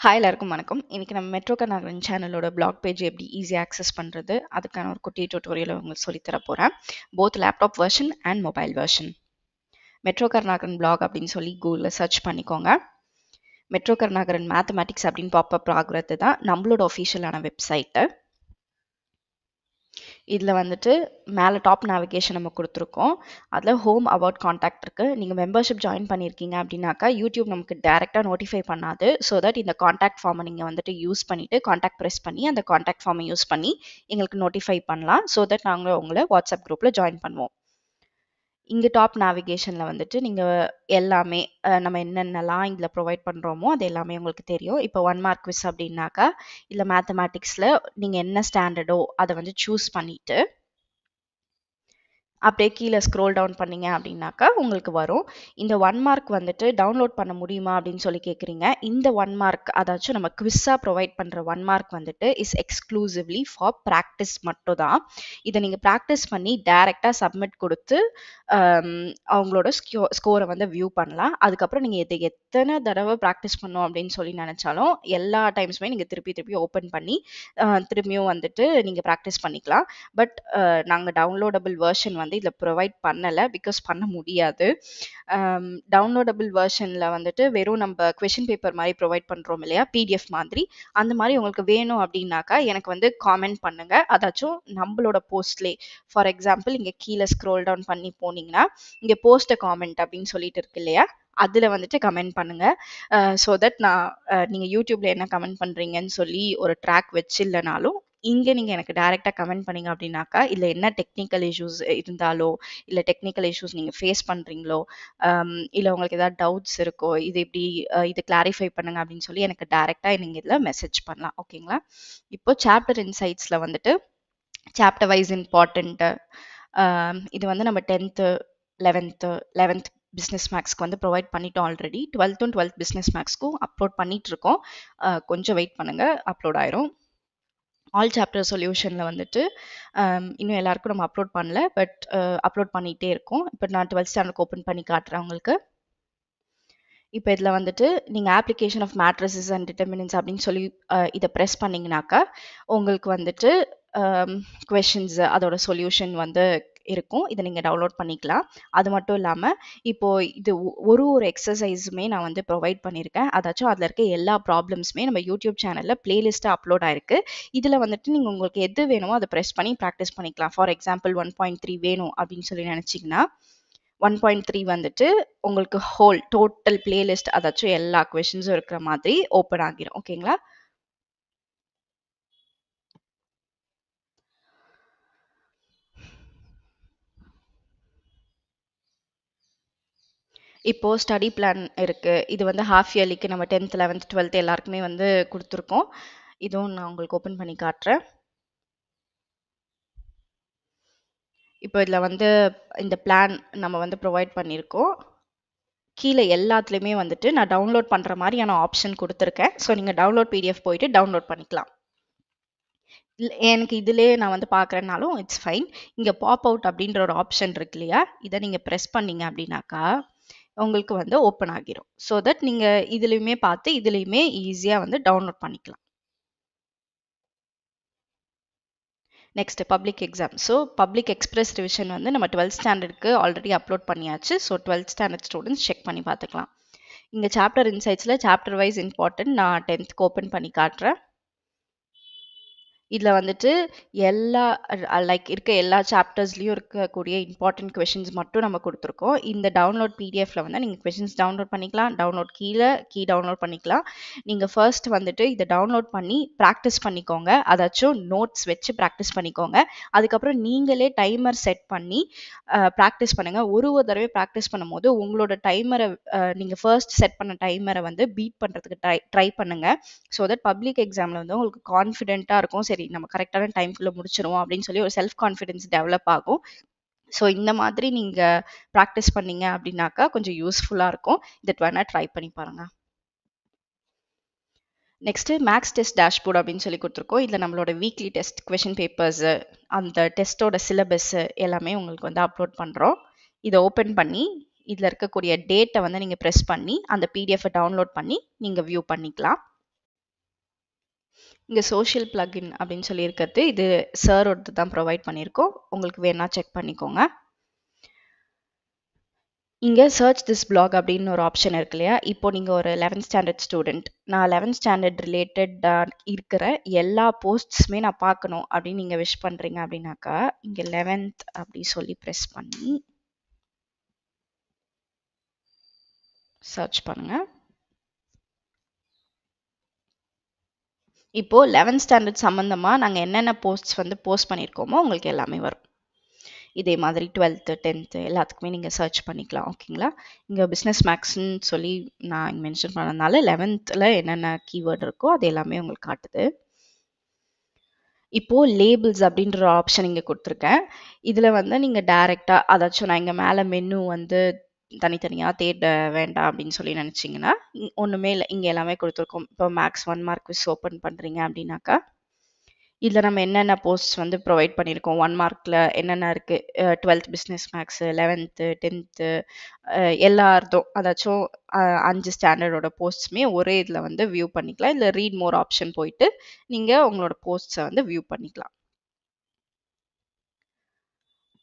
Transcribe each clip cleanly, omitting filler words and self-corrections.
Hi எல்லாருக்கும் வணக்கம். இன்னைக்கு நம்ம மெட்ரோ கர்நாகரன் சேனலோட பிளாக் பேஜ் எப்படி ஈஸியாக ஆக்சஸ் பண்ணுறது அதுக்கான ஒரு குட்டி டியூட்டோரியலை உங்களுக்கு சொல்லித்தர போகிறேன். Both laptop version and mobile version. Metro Karunakaran blog அப்படின்னு சொல்லி கூகுளில் சர்ச் பண்ணிக்கோங்க. மெட்ரோ கர்நாகரன் மேத்தமேட்டிக்ஸ் அப்படின்னு பாப்பப் ஆகுறது தான் நம்மளோட ஒஃபிஷியலான வெப்சைட்டு. இதில் வந்துட்டு மேலே டாப் நேவிகேஷன் நம்ம கொடுத்துருக்கோம். அதில் ஹோம் அபவுட் காண்டாக்ட் இருக்குது. நீங்கள் மெம்பர்ஷிப் ஜாயின் பண்ணியிருக்கீங்க அப்படின்னாக்கா யூடியூப் நமக்கு டேரெக்டாக நோட்டிஃபை பண்ணாது. ஸோ தட் இந்த காண்டாக்ட் ஃபார்மை நீங்கள் வந்துட்டு யூஸ் பண்ணிவிட்டு காண்டாக்ட் ப்ரெஸ் பண்ணி அந்த காண்டாக்ட் ஃபார்மை யூஸ் பண்ணி எங்களுக்கு நோட்டிஃபை பண்ணலாம். ஸோ தட் நாங்கள் உங்களை வாட்ஸ்அப் குரூப்பில் ஜாயின் பண்ணுவோம். இங்கே டாப் நேவிகேஷனில் வந்துட்டு நீங்கள் எல்லாமே நம்ம என்னென்னலாம் இதில் ப்ரொவைட் பண்ணுறோமோ அது எல்லாமே உங்களுக்கு தெரியும். இப்போ 1 மார்க் குவிஸ் அப்படின்னாக்கா இல்லை மேத்தமேட்டிக்ஸில் நீங்கள் என்ன ஸ்டாண்டர்டோ அதை வந்து சூஸ் பண்ணிவிட்டு அப்படியே கீழே ஸ்க்ரோல் டவுன் பண்ணீங்க அப்படின்னாக்கா உங்களுக்கு வரும். இந்த 1 மார்க் வந்துட்டு டவுன்லோட் பண்ண முடியுமா அப்படின்னு சொல்லி கேட்குறீங்க. இந்த 1 மார்க் அதாச்சும் நம்ம குவிஸாக ப்ரொவைட் பண்ணுற 1 மார்க் வந்துட்டு இஸ் எக்ஸ்க்ளூசிவ்லி ஃபார் ப்ராக்டிஸ் மட்டும் தான். இதை நீங்கள் ப்ராக்டிஸ் பண்ணி டைரெக்டாக சப்மிட் கொடுத்து அவங்களோட ஸ்கோரை வந்து வியூ பண்ணலாம். அதுக்கப்புறம் நீங்கள் இதை எத்தனை தடவை ப்ராக்டிஸ் பண்ணோம் அப்படின்னு சொல்லி நினச்சாலும் எல்லா டைம்ஸுமே நீங்கள் திருப்பி ஓப்பன் பண்ணி திரும்பியும் வந்துட்டு நீங்கள் ப்ராக்டிஸ் பண்ணிக்கலாம். பட் நாங்கள் டவுன்லோடபிள் வெர்ஷன் வந்து இதில் ப்ரொவைட் பண்ணலை, பிகாஸ் பண்ண முடியாது. டவுன்லோடபிள் வெர்ஷனில் வந்துட்டு வெறும் நம்ம கொஷின் பேப்பர் மாதிரி ப்ரொவைட் பண்ணுறோம் இல்லையா, பிடிஎஃப் மாதிரி. அந்த மாதிரி உங்களுக்கு வேணும் அப்படின்னாக்கா எனக்கு வந்து காமெண்ட் பண்ணுங்க. அதாச்சும் நம்மளோட போஸ்ட்லேயே ஃபார் எக்ஸாம்பிள் இங்கே கீழே ஸ்க்ரோல் டவுன் பண்ணி போனீங்கன்னா இங்கே போஸ்ட் காமெண்ட் அப்படின்னு சொல்லிட்டு இருக்கு இல்லையா, அதில் வந்துட்டு கமெண்ட் பண்ணுங்க. ஸோ தட் நான் நீங்கள் யூடியூப்ல என்ன கமெண்ட் பண்ணுறீங்கன்னு சொல்லி ஒரு ட்ராக் வச்சு இல்லைனாலும் இங்கே நீங்கள் எனக்கு டைரெக்டாக கமெண்ட் பண்ணீங்க அப்படின்னாக்கா இல்லை என்ன டெக்னிக்கல் இஷ்யூஸ் இருந்தாலோ இல்லை டெக்னிக்கல் இஷ்யூஸ் நீங்கள் ஃபேஸ் பண்ணுறீங்களோ இல்லை உங்களுக்கு ஏதாவது டவுட்ஸ் இருக்கோ இது இப்படி இது கிளாரிஃபை பண்ணுங்க அப்படின்னு சொல்லி எனக்கு டைரெக்டாக நீங்கள் இதில் மெசேஜ் பண்ணலாம். ஓகேங்களா? இப்போ சாப்டர் இன்சைட்ஸில் வந்துட்டு சாப்டர் வைஸ் இம்பார்ட்டண்ட்டு இது வந்து நம்ம 10th 11th பிஸ்னஸ் மேக்ஸ்க்கு வந்து ப்ரொவைட் பண்ணிட்டோம் ஆல்ரெடி. 12th பிஸ்னஸ் மேக்ஸ்க்கும் அப்லோட் பண்ணிட்டு இருக்கோம். கொஞ்சம் வெயிட் பண்ணுங்க, அப்லோட் ஆயிரும். ஆல் சாப்டர் சொல்யூஷனில் வந்துட்டு இன்னும் எல்லாருக்கும் நம்ம அப்லோட் பண்ணல, பட் அப்லோட் பண்ணிகிட்டே இருக்கோம். இப்போ நான் 12th ஸ்டாண்டர்ட் ஓப்பன் பண்ணி காட்டுறேன் உங்களுக்கு. இப்போ இதில் வந்துட்டு நீங்கள் application of matrices and determinants அப்படின்னு சொல்லி இதை ப்ரெஸ் பண்ணிங்கனாக்கா உங்களுக்கு வந்துட்டு கொஷின்ஸ் அதோட சொல்யூஷன் வந்து இருக்கும். இதை நீங்கள் டவுன்லோட் பண்ணிக்கலாம். அது மட்டும் இல்லாமல் இப்போது இது ஒரு எக்ஸசைஸுமே நான் வந்து ப்ரொவைட் பண்ணியிருக்கேன். அதாச்சும் அதில் இருக்க எல்லா ப்ராப்ளம்ஸுமே நம்ம யூடியூப் சேனலில் பிளேலிஸ்ட்டாக அப்லோட் ஆயிருக்கு. இதில் வந்துட்டு நீங்கள் உங்களுக்கு எது வேணுமோ அதை ப்ரெஸ் பண்ணி ப்ராக்டிஸ் பண்ணிக்கலாம். ஃபார் எக்ஸாம்பிள் 1.3 வேணும் அப்படின்னு சொல்லி நினச்சிங்கன்னா 1.3 வந்துட்டு உங்களுக்கு ஹோல் டோட்டல் பிளேலிஸ்ட் அதாச்சும் எல்லா கொஷின்ஸும் இருக்கிற மாதிரி ஓப்பன் ஆகிடும். ஓகேங்களா? இப்போது ஸ்டடி பிளான் இருக்குது. இது வந்து ஹாஃப் இயர்லிக்கு நம்ம 10th 11th 12th எல்லாருக்குமே வந்து கொடுத்துருக்கோம். இதுவும் நான் உங்களுக்கு ஓப்பன் பண்ணி காட்டுறேன். இப்போ இதில் வந்து இந்த பிளான் நம்ம வந்து ப்ரொவைட் பண்ணியிருக்கோம். கீழே எல்லாத்துலேயுமே வந்துட்டு நான் டவுன்லோட் பண்ணுற மாதிரியான ஆப்ஷன் கொடுத்துருக்கேன். ஸோ நீங்கள் டவுன்லோட் பிடிஎஃப் போயிட்டு டவுன்லோட் பண்ணிக்கலாம். எனக்கு இதிலே நான் வந்து பார்க்குறேன்னாலும் இட்ஸ் ஃபைன். இங்கே பாப் அவுட் அப்படின்ற ஒரு ஆப்ஷன் இருக்கு இல்லையா, இதை நீங்கள் ப்ரெஸ் பண்ணீங்க அப்படின்னாக்கா உங்களுக்கு வந்து ஓப்பன் ஆகிரும். ஸோ தட் நீங்கள் இதுலேயுமே பார்த்து இதுலேயுமே ஈஸியாக வந்து டவுன்லோட் பண்ணிக்கலாம். Next public exam. So public express revision வந்து நம்ம 12th ஸ்டாண்டர்டுக்கு ஆல்ரெடி அப்லோட் பண்ணியாச்சு. So 12th standard students check பண்ணி பார்த்துக்கலாம். இங்கே சாப்டர் இன்சைட்ஸில் சாப்டர் வைஸ் இம்பார்ட்டன்ட் நான் 10th ஓப்பன் பண்ணி காட்டுறேன். இதில் வந்துட்டு எல்லா லைக் இருக்க எல்லா சாப்டர்ஸ்லையும் இருக்கக்கூடிய இம்பார்ட்டன்ட் கொஷின்ஸ் மட்டும் நம்ம கொடுத்துருக்கோம். இந்த டவுன்லோட் பிடிஎஃப்ல வந்து நீங்கள் கொஷின்ஸ் டவுன்லோட் பண்ணிக்கலாம். டவுன்லோட் கீ டவுன்லோட் பண்ணிக்கலாம். நீங்கள் ஃபர்ஸ்ட் வந்துட்டு இதை டவுன்லோட் பண்ணி ப்ராக்டிஸ் பண்ணிக்கோங்க. அதாச்சும் நோட்ஸ் வச்சு ப்ராக்டிஸ் பண்ணிக்கோங்க. அதுக்கப்புறம் நீங்களே டைமர் செட் பண்ணி ப்ராக்டிஸ் பண்ணுங்கள். ஒரு தடவை ப்ராக்டிஸ் பண்ணும்போது உங்களோட டைமரை நீங்கள் ஃபர்ஸ்ட் செட் பண்ண டைமரை வந்து பீட் பண்ணுறதுக்கு ட்ரை பண்ணுங்கள். ஸோ தட் பப்ளிக் எக்ஸாமில் வந்து உங்களுக்கு கான்ஃபிடென்ட்டாக இருக்கும். சரி நம்ம கரெக்டான டைம்குள்ளே முடிச்சிருவோம் அப்படின்னு சொல்லி ஒரு செல்ஃப் கான்ஃபிடென்ஸ் டெவலப் ஆகும். ஸோ இந்த மாதிரி நீங்கள் ப்ராக்டிஸ் பண்ணீங்க அப்படின்னாக்கா கொஞ்சம் யூஸ்ஃபுல்லாக இருக்கும். இதை வேணால் ட்ரை பண்ணி பாருங்கள். நெக்ஸ்ட்டு மேக்ஸ் டெஸ்ட் டேஷ்போர்ட் அப்படின்னு சொல்லி கொடுத்துருக்கோம். இதில் நம்மளோட வீக்லி டெஸ்ட் கொஷின் பேப்பர்ஸு அந்த டெஸ்ட்டோட சிலபஸ்ஸு எல்லாமே உங்களுக்கு வந்து அப்லோட் பண்ணுறோம். இதை ஓப்பன் பண்ணி இதில் இருக்கக்கூடிய டேட்டை வந்து நீங்கள் ப்ரெஸ் பண்ணி அந்த பிடிஎஃபை டவுன்லோட் பண்ணி நீங்கள் வியூ பண்ணிக்கலாம். இங்கே சோஷியல் பிளக்இன் அப்படின்னு சொல்லி இருக்கிறது இது சாரோடது தான் ப்ரொவைட் பண்ணியிருக்கோம். உங்களுக்கு வேணா செக் பண்ணிக்கோங்க. இங்கே சர்ச் திஸ் பிளாக் அப்படின்னு ஒரு ஆப்ஷன் இருக்கு இல்லையா? இப்போ நீங்கள் ஒரு 11th ஸ்டாண்டர்ட் ஸ்டூடெண்ட், நான் 11th ஸ்டாண்டர்ட் ரிலேட்டடாக இருக்கிற எல்லா போஸ்ட்ஸுமே நான் பார்க்கணும் அப்படின்னு நீங்கள் விஷ் பண்ணுறீங்க அப்படின்னாக்கா இங்கே 11th அப்படி சொல்லி ப்ரெஸ் பண்ணி சர்ச் பண்ணுங்க. இப்போ 11th ஸ்டாண்டர்ட் சம்மந்தமாக நாங்கள் என்னென்ன போஸ்ட்ஸ் வந்து போஸ்ட் பண்ணியிருக்கோமோ உங்களுக்கு எல்லாமே வரும். இதே மாதிரி 12th 10th எல்லாத்துக்குமே நீங்கள் சர்ச் பண்ணிக்கலாம். ஓகேங்களா? இங்கே பிஸ்னஸ் மேக்ஸ்ன்னு சொல்லி நான் இங்கே மென்ஷன் பண்ணதுனால 11th என்னென்ன கீவேர்டு இருக்கோ அது எல்லாமே உங்களுக்கு காட்டுது. இப்போ லேபிள்ஸ் அப்படின்ற ஆப்ஷன் இங்கே கொடுத்துருக்கேன். இதில் வந்து நீங்கள் டைரெக்டாக அதாச்சும் நான் இங்கே மேலே மெனு வந்து தனித்தனியாக தேட வேண்டாம் அப்படின்னு சொல்லி நினச்சிங்கன்னா ஒன்றுமே இல்லை, இங்கே எல்லாமே கொடுத்துருக்கோம். இப்போ மேக்ஸ் 1 மார்க் குவிஸ் ஓப்பன் பண்ணுறீங்க அப்படின்னாக்கா இதில் நம்ம என்னென்ன போஸ்ட் வந்து ப்ரொவைட் பண்ணியிருக்கோம், 1 மார்க்கில் என்னென்ன இருக்குது, 12th business maths, 11th 10th எல்லார்தும் அதாச்சும் 5 ஸ்டாண்டர்டோட போஸ்ட்ஸுமே ஒரே இதில் வந்து வியூ பண்ணிக்கலாம். இல்லை ரீட் மோர் ஆப்ஷன் போயிட்டு நீங்கள் உங்களோட போஸ்ட்ஸை வந்து வியூ பண்ணிக்கலாம்.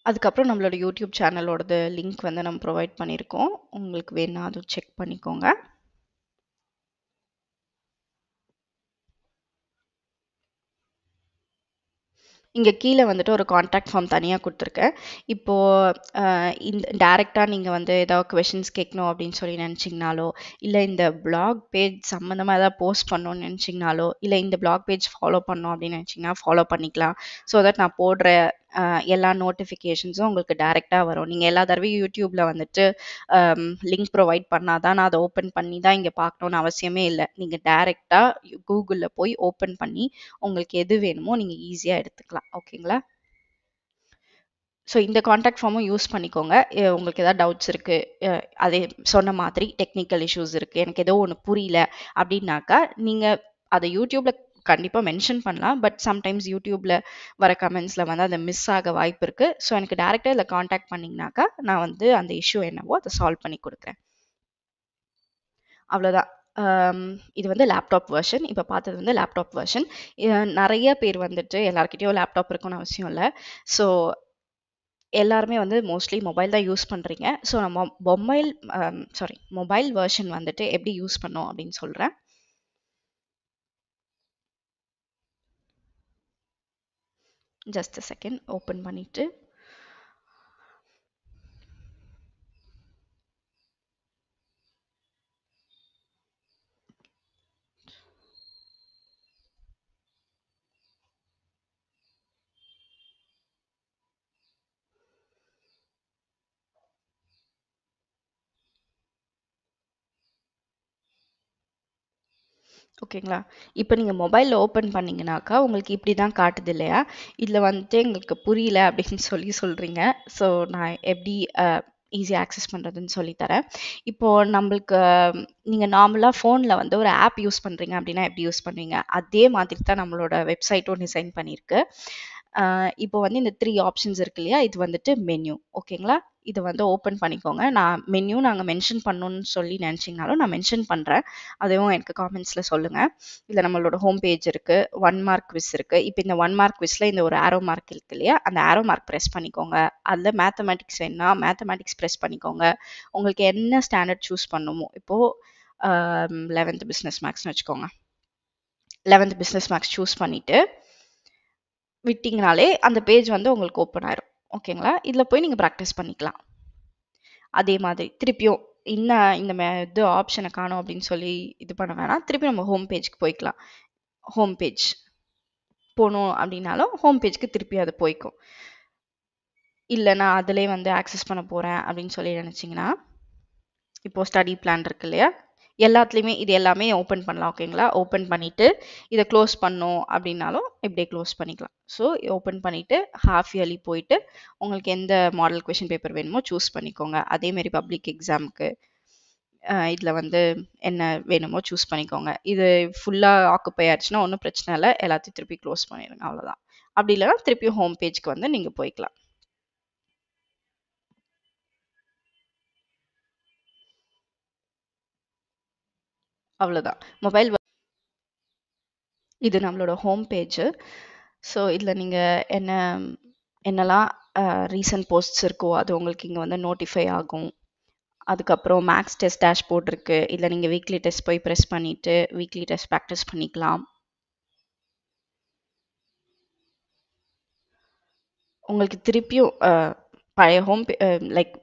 அதுக்கப்புறம் நம்மளோட யூடியூப் சேனலோடது லிங்க் வந்து நம்ம ப்ரொவைட் பண்ணியிருக்கோம். உங்களுக்கு வேணா அதுவும் செக் பண்ணிக்கோங்க. இங்கே கீழே வந்துட்டு ஒரு காண்டாக்ட் ஃபார்ம் தனியாக கொடுத்துருக்கேன். இப்போது இந்த டைரெக்டாக நீங்கள் வந்து ஏதாவது கொஷின்ஸ் கேட்கணும் அப்படின்னு சொல்லி நினச்சிங்கனாலோ, இல்லை இந்த பிளாக் பேஜ் சம்மந்தமாக ஏதாவது போஸ்ட் பண்ணணும்னு நினச்சிங்கனாலோ, இல்லை இந்த பிளாக் பேஜ் ஃபாலோ பண்ணணும் அப்படின்னு நினச்சிங்கன்னா ஃபாலோ பண்ணிக்கலாம். ஸோ தட் நான் போடுற எல்லா நோட்டிஃபிகேஷன்ஸும் உங்களுக்கு டைரெக்டாக வரும். நீங்கள் எல்லா தடவையும் யூடியூப்பில் வந்துட்டு லிங்க் ப்ரொவைட் பண்ணால் தான் நான் அதை ஓப்பன் பண்ணி தான் இங்கே பார்க்கணுன்னு அவசியமே இல்லை. நீங்கள் டைரெக்டாக கூகுளில் போய் ஓப்பன் பண்ணி உங்களுக்கு எது வேணுமோ நீங்கள் ஈஸியாக எடுத்துக்கலாம். ஓகேங்களா? ஸோ இந்த காண்டாக்ட் ஃபார்மும் யூஸ் பண்ணிக்கோங்க. உங்களுக்கு ஏதாவது டவுட்ஸ் இருக்குது, அதே சொன்ன மாதிரி டெக்னிக்கல் இஷ்யூஸ் இருக்குது, எனக்கு ஏதோ ஒன்று புரியல அப்படின்னாக்கா நீங்கள் அதை யூடியூப்பில் கண்டிப்பாக மென்ஷன் பண்ணலாம். பட் சம்டைம்ஸ் யூடியூப்பில் வர கமெண்ட்ஸில் வந்து அதை மிஸ் ஆக வாய்ப்பு இருக்குது. ஸோ எனக்கு டேரெக்டாக இதில் காண்டாக்ட் பண்ணிங்கனாக்கா நான் வந்து அந்த இஷ்யூ என்னவோ அதை சால்வ் பண்ணி கொடுக்குறேன். அவ்வளோதான். இது வந்து லேப்டாப் வெர்ஷன். இப்போ பார்த்தது வந்து லேப்டாப் வெர்ஷன். நிறைய பேர் வந்துட்டு எல்லாருக்கிட்டையும் லேப்டாப் இருக்குன்னு அவசியம் இல்லை. ஸோ எல்லாருமே வந்து மோஸ்ட்லி மொபைல் தான் யூஸ் பண்ணுறீங்க. ஸோ நம்ம மொபைல் வெர்ஷன் வந்துட்டு எப்படி யூஸ் பண்ணோம் அப்படின்னு சொல்கிறேன். ஜஸ்ட் அ செகண்ட் ஓப்பன் பண்ணிவிட்டு ஓகேங்களா? இப்போ நீங்கள் மொபைலில் ஓப்பன் பண்ணிங்கனாக்கா உங்களுக்கு இப்படி தான் காட்டுது இல்லையா? இதில் வந்துட்டு எங்களுக்கு புரியல அப்படின்னு சொல்லி சொல்கிறீங்க. ஸோ நான் எப்படி ஈஸியாக ஆக்சஸ் பண்ணுறதுன்னு சொல்லித்தரேன். இப்போது நம்மளுக்கு நீங்கள் நார்மலாக ஃபோனில் வந்து ஒரு ஆப் யூஸ் பண்ணுறீங்க அப்படின்னா எப்படி யூஸ் பண்ணுவீங்க? அதே மாதிரி தான் நம்மளோட வெப்சைட்டும் டிசைன் பண்ணியிருக்கு. இப்போ வந்து இந்த 3 ஆப்ஷன்ஸ் இருக்கு இல்லையா? இது வந்துட்டு மெனு. ஓகேங்களா? இதை வந்து ஓப்பன் பண்ணிக்கோங்க. நான் மெனு நாங்கள் மென்ஷன் பண்ணணும்னு சொல்லி நினச்சிங்கனாலும் நான் மென்ஷன் பண்ணுறேன். அதுவும் எனக்கு காமெண்ட்ஸில் சொல்லுங்கள். இதில் நம்மளோட ஹோம் பேஜ் இருக்குது, 1 மார்க் குவிஸ் இருக்குது. இப்போ இந்த 1 மார்க் குவிஸில் இந்த ஒரு ஆரோ மார்க் இருக்கு இல்லையா? அந்த ஆரோ மார்க் ப்ரெஸ் பண்ணிக்கோங்க. அதில் மேத்தமேட்டிக்ஸ் வேணுன்னா மேத்தமேட்டிக்ஸ் ப்ரெஸ் பண்ணிக்கோங்க. உங்களுக்கு என்ன ஸ்டாண்டர்ட் சூஸ் பண்ணணுமோ, இப்போது 11th பிஸ்னஸ் மேக்ஸ்னு வச்சுக்கோங்க. 11th பிஸ்னஸ் மேக்ஸ் சூஸ் பண்ணிவிட்டு விட்டிங்கனாலே அந்த பேஜ் வந்து உங்களுக்கு ஓப்பன் ஆயிரும். ஓகேங்களா? இதில் போய் நீங்கள் ப்ராக்டிஸ் பண்ணிக்கலாம். அதே மாதிரி திருப்பியும் இது ஆப்ஷனை காணோம் அப்படின்னு சொல்லி இது பண்ண வேணாம். திருப்பி நம்ம ஹோம் பேஜ்க்கு போய்க்கலாம். ஹோம் பேஜ் போகணும் அப்படின்னாலும் ஹோம் பேஜ்க்கு திருப்பி அது போய்க்கும். இல்லை நான் அதிலே வந்து ஆக்சஸ் பண்ண போகிறேன் அப்படின்னு சொல்லி நினச்சிங்கன்னா, இப்போது ஸ்டடி பிளான் இருக்கு இல்லையா? எல்லாத்துலேயுமே இது எல்லாமே ஓப்பன் பண்ணலாம். ஓகேங்களா? ஓப்பன் பண்ணிவிட்டு இதை க்ளோஸ் பண்ணோம் அப்படின்னாலும் இப்படியே க்ளோஸ் பண்ணிக்கலாம். ஸோ ஓப்பன் பண்ணிவிட்டு ஹாஃப் இயர்லி போயிட்டு உங்களுக்கு எந்த மாடல் கொஷின் பேப்பர் வேணுமோ சூஸ் பண்ணிக்கோங்க. அதேமாரி பப்ளிக் எக்ஸாமுக்கு இதில் வந்து என்ன வேணுமோ சூஸ் பண்ணிக்கோங்க. இது ஃபுல்லாக ஆக்குப்பை ஆயிடுச்சுன்னா ஒன்றும் பிரச்சனை இல்லை. எல்லாத்தையும் திருப்பி க்ளோஸ் பண்ணிடுங்க. அவ்வளோதான். அப்படி இல்லைனா திருப்பி ஹோம் பேஜ்க்கு வந்து நீங்கள் போய்க்கலாம். அவ்வளோதான். இது நம்மளோட ஹோம் பேஜு. ஸோ இதில் நீங்கள் என்னெல்லாம் ரீசன்ட் போஸ்ட்ஸ் இருக்கோ அது உங்களுக்கு இங்கே வந்து நோட்டிஃபை ஆகும். அதுக்கப்புறம் மேக்ஸ் டெஸ்ட் டேஷ்போர்ட் இருக்குது. இதில் நீங்கள் வீக்லி டெஸ்ட் போய் ப்ரெஸ் பண்ணிவிட்டு வீக்லி டெஸ்ட் ப்ராக்டிஸ் பண்ணிக்கலாம். உங்களுக்கு திருப்பியும் பழைய ஹோம் லைக்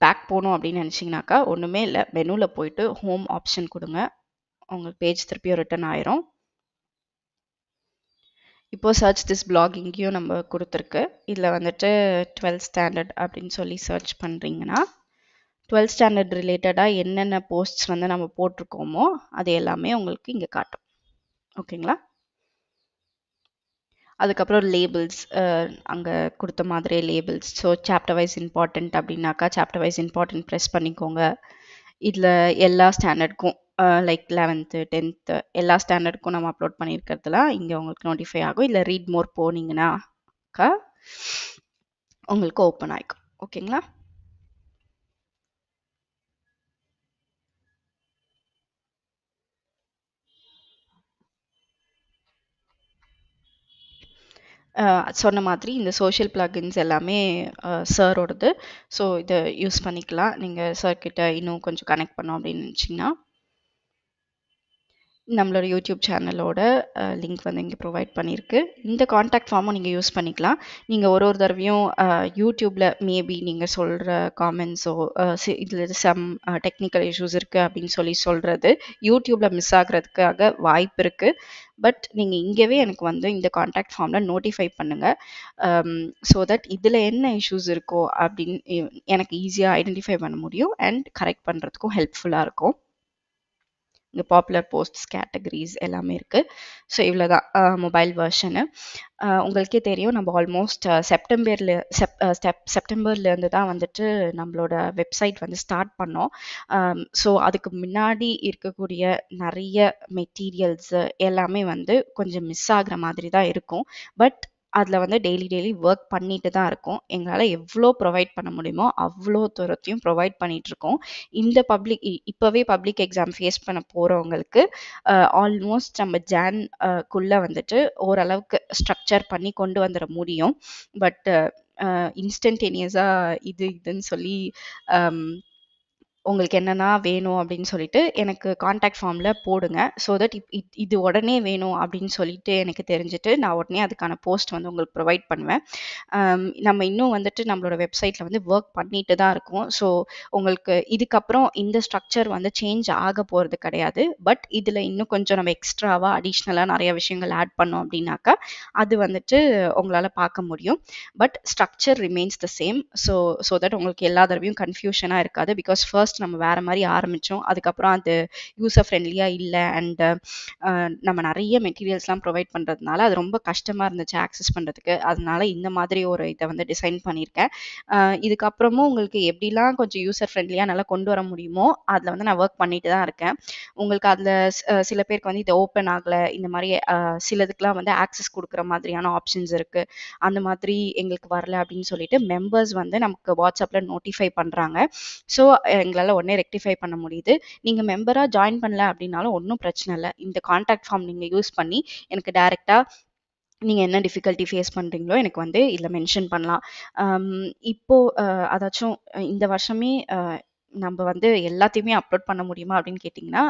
பேக் போகணும் அப்படின்னு நினச்சிங்கனாக்கா ஒன்றுமே இல்லை, மெனுவில் போயிட்டு ஹோம் ஆப்ஷன் கொடுங்க, உங்களுக்கு பேஜ் திருப்பியும் ரிட்டர்ன் ஆயிரும். இப்போ சர்ச் திஸ் பிளாக் இங்கேயும் நம்ம கொடுத்துருக்கு. இதில் வந்துட்டு 12th ஸ்டாண்டர்ட் அப்படின்னு சொல்லி சர்ச் பண்ணுறீங்கன்னா 12th ஸ்டாண்டர்ட் ரிலேட்டடாக என்னென்ன போஸ்ட்ஸ் வந்து நம்ம போட்டிருக்கோமோ அது எல்லாமே உங்களுக்கு இங்கே காட்டும். ஓகேங்களா? அதுக்கப்புறம் லேபிள்ஸ், அங்கே கொடுத்த மாதிரியே labels. So chapter wise important அப்படின்னாக்கா சாப்டர் வைஸ் இம்பார்ட்டன்ட் ப்ரெஸ் பண்ணிக்கோங்க. இதில் எல்லா ஸ்டாண்டர்டுக்கும் லைக் 11th 10th எல்லா ஸ்டாண்டர்டுக்கும் நம்ம அப்லோட் பண்ணியிருக்கிறதுலாம் இங்கே உங்களுக்கு நோட்டிஃபை ஆகும். இல்லை ரீட் மோர் போனீங்கன்னாக்கா உங்களுக்கு ஓப்பன் ஆகிக்கும். ஓகேங்களா? சொன்ன மாதிரி இந்த சோஷியல் பிளகின்ஸ் எல்லாமே சாரோடது. ஸோ இதை யூஸ் பண்ணிக்கலாம். நீங்கள் சார்கிட்ட இன்னும் கொஞ்சம் கனெக்ட் பண்ணோம் அப்படின்னு நினச்சிங்கன்னா நம்மளோட யூடியூப் சேனலோட லிங்க் வந்து இங்கே ப்ரொவைட் பண்ணியிருக்கு. இந்த காண்டாக்ட் ஃபார்மும் நீங்கள் யூஸ் பண்ணிக்கலாம். நீங்கள் ஒரு தடவையும் யூடியூப்பில் மேபி நீங்கள் சொல்கிற காமெண்ட்ஸோ இதில் சம் டெக்னிக்கல் இஷ்யூஸ் இருக்குது அப்படின்னு சொல்லி சொல்கிறது யூடியூப்பில் மிஸ் ஆகிறதுக்காக வாய்ப்பு இருக்குது. பட் நீங்கள் இங்கேவே எனக்கு வந்து இந்த காண்டாக்ட் ஃபார்மில் நோட்டிஃபை பண்ணுங்கள். ஸோ தட் இதில் என்ன இஷ்யூஸ் இருக்கோ அப்படின்னு எனக்கு ஈஸியாக ஐடென்டிஃபை பண்ண முடியும் அண்ட் கரெக்ட் பண்ணுறதுக்கும் ஹெல்ப்ஃபுல்லாக இருக்கும். இங்கே பாப்புலர் போஸ்ட்ஸ் கேட்டகரிஸ் எல்லாமே இருக்குது. ஸோ இவ்வளோ தான் மொபைல் வெர்ஷனு. உங்களுக்கே தெரியும் நம்ம ஆல்மோஸ்ட் செப்டம்பர்லேருந்து தான் வந்துட்டு நம்மளோட வெப்சைட் வந்து ஸ்டார்ட் பண்ணோம். ஸோ அதுக்கு முன்னாடி இருக்கக்கூடிய நிறைய மெட்டீரியல்ஸு எல்லாமே வந்து கொஞ்சம் மிஸ் ஆகிற மாதிரி தான் இருக்கும். பட் அதில் வந்து டெய்லி ஒர்க் பண்ணிட்டு தான் இருக்கோம். எங்களால் எவ்வளோ ப்ரொவைட் பண்ண முடியுமோ அவ்வளோ தூரத்தையும் ப்ரொவைட் பண்ணிகிட்ருக்கோம். இந்த இப்போவே பப்ளிக் எக்ஸாம் ஃபேஸ் பண்ண போகிறவங்களுக்கு ஆல்மோஸ்ட் நம்ம குள்ளே வந்துட்டு ஓரளவுக்கு ஸ்ட்ரக்சர் பண்ணி கொண்டு வந்துட முடியும். பட் இன்ஸ்டன்டேனியஸாக இதுன்னு சொல்லி உங்களுக்கு என்னென்னா வேணும் அப்படின்னு சொல்லிட்டு எனக்கு காண்டாக்ட் ஃபார்மில் போடுங்க. ஸோ தட் இது உடனே வேணும் அப்படின்னு சொல்லிட்டு எனக்கு தெரிஞ்சுட்டு நான் உடனே அதுக்கான போஸ்ட் வந்து உங்களுக்கு ப்ரொவைட் பண்ணுவேன். நம்ம இன்னும் வந்துட்டு நம்மளோட வெப்சைட்டில் வந்து ஒர்க் பண்ணிட்டு தான் இருக்கோம். ஸோ உங்களுக்கு இதுக்கப்புறம் இந்த ஸ்ட்ரக்சர் வந்து சேஞ்ச் ஆக போகிறது கிடையாது. பட் இதில் இன்னும் கொஞ்சம் நம்ம எக்ஸ்ட்ராவாக அடிஷ்னலாக நிறைய விஷயங்கள் ஆட் பண்ணோம் அப்படின்னாக்கா அது வந்துட்டு உங்களால் பார்க்க முடியும். But structure remains the same. So that உங்களுக்கு எல்லா தடவையும் கன்ஃபியூஷனாக இருக்காது. பிகாஸ் ஃபர்ஸ்ட் நம்ம வேற மாதிரி ஆரம்பித்தோம், அதுக்கப்புறம் அது யூசர் ஃப்ரெண்ட்லியாக இல்லை அண்ட் நம்ம நிறைய மெட்டீரியல்ஸ்லாம் ப்ரொவைட் பண்ணுறதுனால அது ரொம்ப கஷ்டமாக இருந்துச்சு ஆக்சஸ் பண்ணுறதுக்கு. அதனால இந்த மாதிரி ஒரு இதை வந்து டிசைன் பண்ணியிருக்கேன். இதுக்கப்புறமும் உங்களுக்கு எப்படிலாம் கொஞ்சம் யூசர் ஃப்ரெண்ட்லியாக நல்லா கொண்டு வர முடியுமோ அதில் வந்து நான் ஒர்க் பண்ணிட்டு தான் இருக்கேன். உங்களுக்கு அதில் சில பேருக்கு வந்து இது ஓப்பன் ஆகலை, இந்த மாதிரி சிலதுக்கெலாம் வந்து ஆக்சஸ் கொடுக்குற மாதிரியான ஆப்ஷன்ஸ் இருக்குது, அந்த மாதிரி எங்களுக்கு வரல அப்படின்னு சொல்லிட்டு மெம்பர்ஸ் வந்து நமக்கு வாட்ஸ்அப்பில் நோட்டிஃபை பண்ணுறாங்க. ஸோ எங்களால் உடனே ரெக்டிஃபை பண்ண முடியுது. நீங்கள் மெம்பராக ஜாயின் பண்ணல அப்படின்னாலும் ஒன்றும் பிரச்சனை இல்லை. இந்த காண்டாக்ட் ஃபார்ம் நீங்கள் யூஸ் பண்ணி எனக்கு டைரெக்டாக நீங்கள் என்ன டிஃபிகல்ட்டி ஃபேஸ் பண்ணுறீங்களோ எனக்கு வந்து இதில் மென்ஷன் பண்ணலாம். இப்போது அதாச்சும் இந்த வருஷமே நம்ம வந்து எல்லாத்தையுமே அப்லோட் பண்ண முடியுமா அப்படின்னு கேட்டிங்கன்னா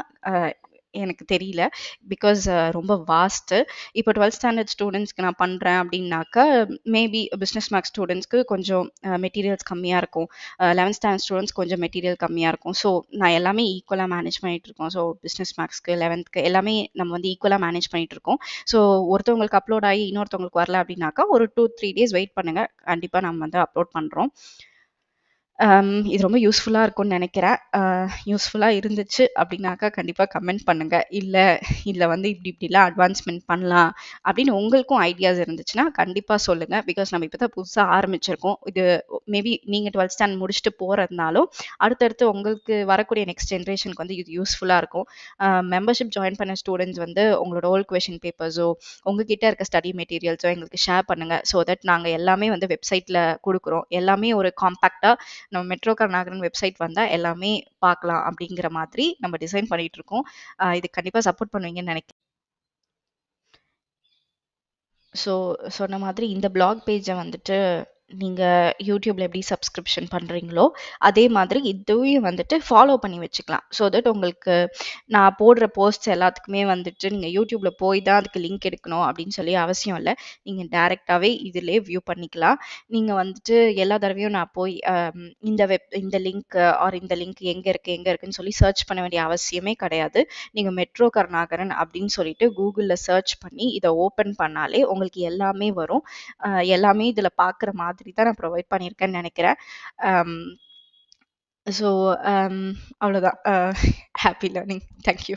எனக்கு தெரியல. பிகாஸ் ரொம்ப வாஸ்ட்டு. இப்போ 12th ஸ்டாண்டர்ட் ஸ்டூடெண்ட்ஸ்க்கு நான் பண்ணுறேன் அப்படின்னாக்கா மேபி பிஸ்னஸ் மேக்ஸ் ஸ்டூடெண்ட்ஸ்க்கு கொஞ்சம் மெட்டீரியல்ஸ் கம்மியாக இருக்கும். 11th ஸ்டாண்டர்ட் ஸ்டூடெண்ட்ஸ் கொஞ்சம் மெட்டீரியல் கம்மியாக இருக்கும். ஸோ நான் எல்லாமே ஈக்குவலாக மேனேஜ் பண்ணிகிட்டு இருக்கோம். ஸோ பிஸ்னஸ் மேக்ஸ்க்கு 11th எல்லாமே நம்ம வந்து ஈக்குவலாக மேனேஜ் பண்ணிகிட்டு இருக்கோம். ஸோ ஒருத்தவங்களுக்கு அப்லோட் ஆகி இன்னொருத்தவங்களுக்கு வரல அப்படின்னாக்கா ஒரு 2-3 டேஸ் வெயிட் பண்ணுங்கள், கண்டிப்பாக நம்ம வந்து அப்லோட் பண்ணுறோம். இது ரொம்ப யூஸ்ஃபுல்லாக இருக்கும்னு நினைக்கிறேன். யூஸ்ஃபுல்லாக இருந்துச்சு அப்படின்னாக்கா கண்டிப்பாக கமெண்ட் பண்ணுங்கள். இல்லை இதில் வந்து இப்படிலாம் அட்வான்ஸ்மெண்ட் பண்ணலாம் அப்படின்னு உங்களுக்கும் ஐடியாஸ் இருந்துச்சுன்னா கண்டிப்பாக சொல்லுங்கள். பிகாஸ் நம்ம இப்போ தான் புதுசாக ஆரம்பிச்சிருக்கோம். இது மேபி நீங்கள் 12th ஸ்டாண்டர்ட் முடிச்சுட்டு போகிறதுனாலும் அடுத்தடுத்து உங்களுக்கு வரக்கூடிய நெக்ஸ்ட் ஜென்ரேஷனுக்கு வந்து இது யூஸ்ஃபுல்லாக இருக்கும். மெம்பர்ஷிப் ஜாயின் பண்ண ஸ்டூடெண்ட்ஸ் வந்து உங்களோட ஓல்ட் கொஷின் பேப்பர்ஸோ உங்ககிட்ட இருக்க ஸ்டடி மெட்டீரியல்ஸோ எங்களுக்கு ஷேர் பண்ணுங்கள். ஸோ தட் நாங்கள் எல்லாமே வந்து வெப்சைட்டில் கொடுக்குறோம். எல்லாமே ஒரு காம்பேக்டாக நம்ம மெட்ரோ கருணாகரன் வெப்சைட் வந்தால் எல்லாமே பார்க்கலாம் அப்படிங்கிற மாதிரி நம்ம டிசைன் பண்ணிட்டு இருக்கோம். இது கண்டிப்பாக சப்போர்ட் பண்ணுவீங்கன்னு நினைக்கிறேன். ஸோ சொன்ன மாதிரி இந்த blog பேஜை வந்துட்டு நீங்கள் யூடியூப்ல எப்படி சப்ஸ்கிரிப்ஷன் பண்ணுறீங்களோ அதே மாதிரி இதையும் வந்துட்டு ஃபாலோ பண்ணி வச்சுக்கலாம். ஸோ தட் உங்களுக்கு நான் போடுற போஸ்ட் எல்லாத்துக்குமே வந்துட்டு நீங்கள் யூடியூப்ல போய் தான் அதுக்கு லிங்க் எடுக்கணும் அப்படின்னு சொல்லி அவசியம் இல்லை. நீங்கள் டைரெக்டாகவே இதிலே வியூ பண்ணிக்கலாம். நீங்கள் வந்துட்டு எல்லா தடவையும் நான் போய் இந்த லிங்க் ஆர் இந்த லிங்க் எங்கே இருக்குன்னு சொல்லி சர்ச் பண்ண வேண்டிய அவசியமே கிடையாது. நீங்கள் மெட்ரோ கருணாகரன் அப்படின்னு சொல்லிட்டு கூகுளில் சர்ச் பண்ணி இதை ஓப்பன் பண்ணாலே உங்களுக்கு எல்லாமே வரும். எல்லாமே இதில் பார்க்குற மாதிரி தான் நான் ப்ரொவைட் பண்ணியிருக்கேன்னு நினைக்கிறேன். ஸோ அவ்வளோதான். Happy learning. தேங்க்யூ.